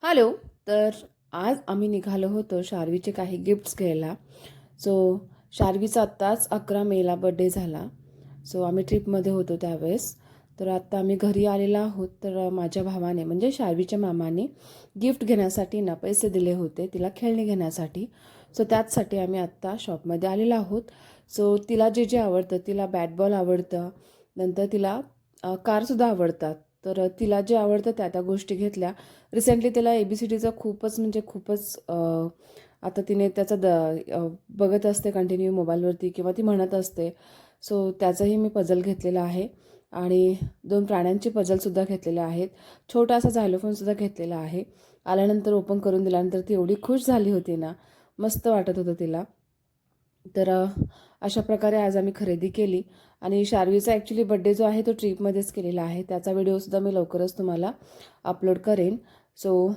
Hello. तर आज आम्ही निघालो होतो शार्वीचे काही गिफ्ट्स घ्यायला. सो शार्वीचा आत्ताच 11 मेला बड्डे झाला. सो आम्ही ट्रिपमध्ये होतो त्यावेळेस. तर आत्ता आम्ही घरी आलेलो आहोत. तर माझ्या भावाने म्हणजे शार्वीच्या मामाने गिफ्ट घेण्यासाठी ना पैसे दिले होते तिला खेळणी घेण्यासाठी. सो त्याचसाठी आम्ही आत्ता शॉपमध्ये आलेलो आहोत. सो तिला जे जे आवडतं, तिला बॅट बॉल आवडतं, नंतर तिला कारसुद्धा आवडतात. तर तिला जे आवडतं त्या त्या गोष्टी घेतल्या. रिसेंटली तिला ABCDचं खूपच म्हणजे खूपच आता तिने त्याचा बघत असते कंटिन्यू मोबाईलवरती किंवा ती म्हणत असते. सो त्याचंही मी पझल घेतलेलं आहे आणि 2 प्राण्यांचे पझलसुद्धा घेतलेले आहेत. छोटासा झायलोफोनसुद्धा घेतलेला आहे. आल्यानंतर ओपन करून दिल्यानंतर ती एवढी खुश झाली होती ना, मस्त वाटत होतं तिला. तर अशा प्रकारे आज आम्ही खरेदी केली आणि शार्वीचा ॲक्च्युली बड्डे जो आहे तो ट्रिपमध्येच केलेला आहे. त्याचा व्हिडिओसुद्धा मी लवकरच तुम्हाला अपलोड करेन. सो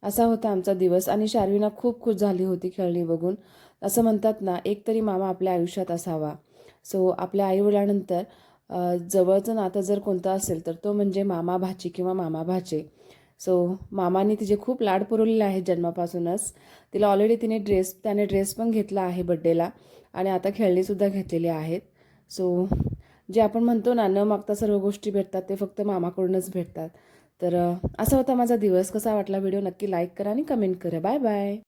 असा होता आमचा दिवस आणि शार्वीना खूप खुश झाली होती खेळणी बघून. असं म्हणतात ना, एक तरी मामा आपल्या आयुष्यात असावा. सो आपल्या आईवडिलांनंतर जवळचं नातं जर कोणतं असेल तर तो म्हणजे मामा भाची किंवा मामा भाचे. सो मामाने तिचे खूप लाड पुरवलेले आहेत जन्मापासूनच. तिला ऑलरेडी त्याने ड्रेस पण घेतला आहे बड्डेला आणि आता खेळणीसुद्धा घेतलेली आहेत. सो जे आपण म्हणतो ना, न मागता सर्व गोष्टी भेटतात ते फक्त मामाकडूनच भेटतात. तर असा होता माझा दिवस. कसा वाटला व्हिडिओ नक्की लाईक करा आणि कमेंट करा. Bye bye.